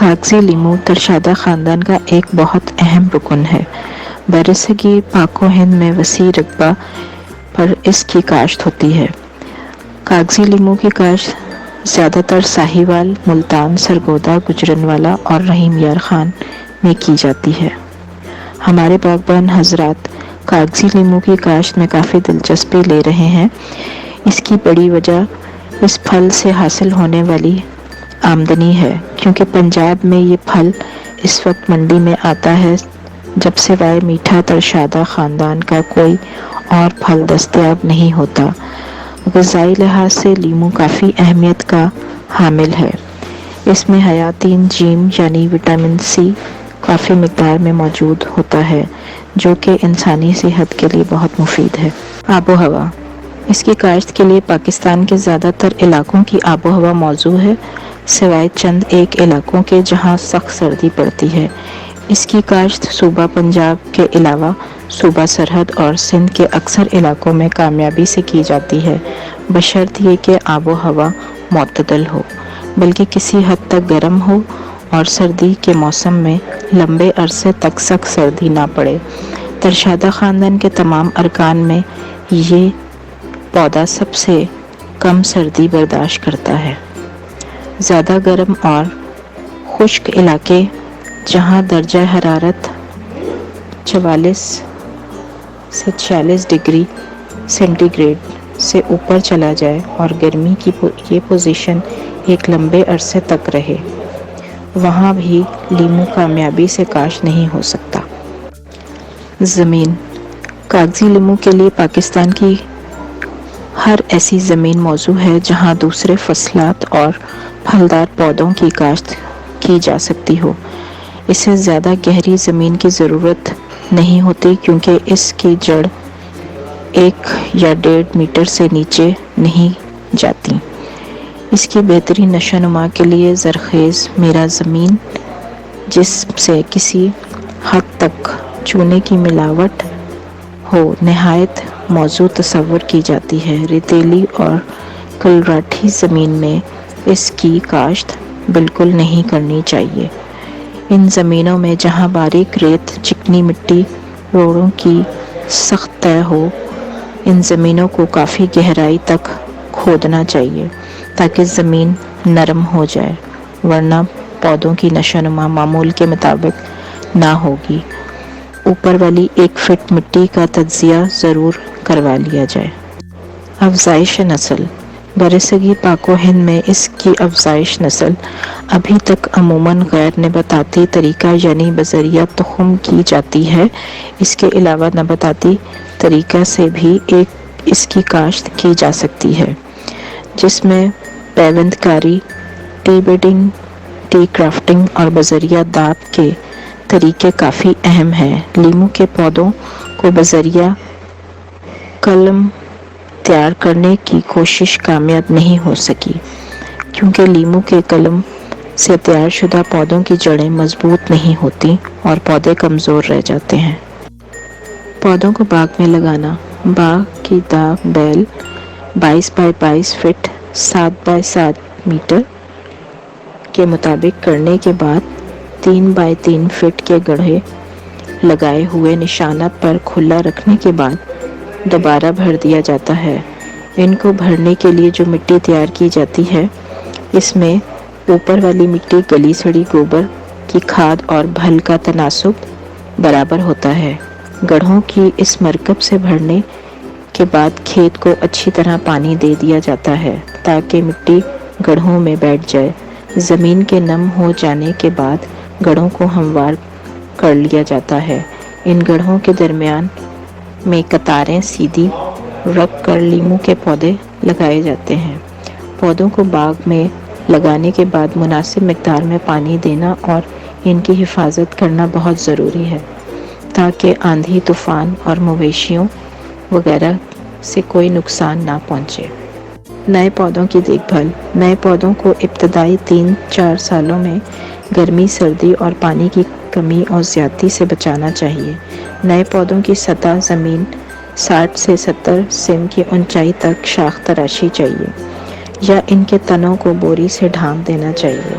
کاغذی لیمو ترشادہ خاندان کا ایک بہت اہم رکن ہے۔ برصغیر پاک و ہند میں وسیع رقبہ پر اس کی کاشت ہوتی ہے۔ کاغذی لیمو کی کاشت زیادہ تر ساہیوال، ملتان، سرگودا، گجرانوالہ اور رحیم یار خان میں کی جاتی ہے۔ ہمارے باغبان حضرات کاغذی لیمو کی کاشت میں کافی دلچسپی لے رہے ہیں۔ اس کی بڑی وجہ اس پھل سے حاصل ہونے والی آمدنی ہے، کیونکہ پنجاب میں یہ پھل اس وقت منڈی میں آتا ہے جب سوائے میٹھا ترشادہ خاندان کا کوئی اور پھل دستیاب نہیں ہوتا۔ غذائی لحاظ سے لیمو کافی اہمیت کا حامل ہے۔ اس میں حیاتین انزیم یعنی وٹامن سی کافی مقدار میں موجود ہوتا ہے، جو کہ انسانی صحت کے لیے بہت مفید ہے۔ آب و ہوا۔ اس کی کاشت کے لیے پاکستان کے زیادہ تر علاقوں کی آب و ہوا موزوں ہے، سوائے چند ایک علاقوں کے جہاں سخت سردی پڑتی ہے۔ اس کی کاشت صوبہ پنجاب کے علاوہ صوبہ سرحد اور سندھ کے اکثر علاقوں میں کامیابی سے کی جاتی ہے، بشرط یہ کہ آب و ہوا معتدل ہو، بلکہ کسی حد تک گرم ہو اور سردی کے موسم میں لمبے عرصے تک سخت سردی نہ پڑے۔ ترشادہ خاندان کے تمام ارکان میں یہ پودا سب سے کم سردی برداشت کرتا ہے۔ زیادہ گرم اور خشک علاقے جہاں درجہ حرارت 44 سے 46 ڈگری سینٹی گریڈ سے اوپر چلا جائے اور گرمی کی یہ پوزیشن ایک لمبے عرصے تک رہے، وہاں بھی لیمو کامیابی سے کاشت نہیں ہو سکتا۔ زمین۔ کاغذی لیمو کے لیے پاکستان کی ہر ایسی زمین موزوں ہے جہاں دوسرے فصلات اور پھلدار پودوں کی کاشت کی جا سکتی ہو۔ اسے زیادہ گہری زمین کی ضرورت نہیں ہوتی، کیونکہ اس کی جڑ 1 یا 1.5 میٹر سے نیچے نہیں جاتی۔ اس کی بہترین نشو و نما کے لیے زرخیز میرا زمین، جس سے کسی حد تک چونے کی ملاوٹ ہو، نہایت موزوں تصور کی جاتی ہے۔ ریتیلی اور کلراٹھی زمین میں اس کی کاشت بالکل نہیں کرنی چاہیے۔ ان زمینوں میں جہاں باریک ریت، چکنی مٹی، روڑوں کی سخت تہ ہو، ان زمینوں کو کافی گہرائی تک کھودنا چاہیے تاکہ زمین نرم ہو جائے، ورنہ پودوں کی نشو و نما معمول کے مطابق نہ ہوگی۔ اوپر والی 1 فٹ مٹی کا تجزیہ ضرور کروا لیا جائے۔ افزائش نسل۔ برصغیر پاک و ہند میں اس کی افزائش نسل ابھی تک عموماً غیر نباتاتی طریقہ یعنی بذریعہ تخم کی جاتی ہے۔ اس کے علاوہ نباتاتی طریقہ سے بھی اس کی کاشت کی جا سکتی ہے، جس میں پیوند کاری، ٹی بیڈنگ، ٹی کرافٹنگ اور بذریعہ داب کے طریقے کافی اہم ہیں۔ لیمو کے پودوں کو بذریعہ کلم تیار کرنے کی کوشش کامیاب نہیں ہو سکی، کیونکہ لیمو کے کلم سے تیار شدہ پودوں کی جڑیں مضبوط نہیں ہوتی اور پودے کمزور رہ جاتے ہیں۔ پودوں کو باغ میں لگانا۔ باغ کی داغ بیل 22 بائی 22 فٹ 7 بائی 7 میٹر کے مطابق کرنے کے بعد 3 بائی 3 فٹ کے گڑھے لگائے ہوئے نشانہ پر کھلا رکھنے کے بعد دوبارہ بھر دیا جاتا ہے۔ ان کو بھرنے کے لیے جو مٹی تیار کی جاتی ہے، اس میں اوپر والی مٹی گلی سڑی گوبر کی کھاد اور بھل کا تناسب برابر ہوتا ہے۔ گڑھوں کی اس مرکب سے بھرنے کے بعد کھیت کو اچھی طرح پانی دے دیا جاتا ہے تاکہ مٹی گڑھوں میں بیٹھ جائے۔ زمین کے نم ہو جانے کے بعد گڑھوں کو ہموار کر لیا جاتا ہے۔ ان گڑھوں کے درمیان میں قطاریں سیدھی رکھ کر لیمو کے پودے لگائے جاتے ہیں۔ پودوں کو باغ میں لگانے کے بعد مناسب مقدار میں پانی دینا اور ان کی حفاظت کرنا بہت ضروری ہے تاکہ آندھی، طوفان اور مویشیوں وغیرہ سے کوئی نقصان نہ پہنچے۔ نئے پودوں کی دیکھ بھال۔ نئے پودوں کو ابتدائی 3-4 سالوں میں گرمی، سردی اور پانی کی کمی اور زیادتی سے بچانا چاہیے۔ نئے پودوں کی سطح زمین 60 سے 70 سم کی اونچائی تک شاخ تراشی چاہیے یا ان کے تنوں کو بوری سے ڈھانپ دینا چاہیے۔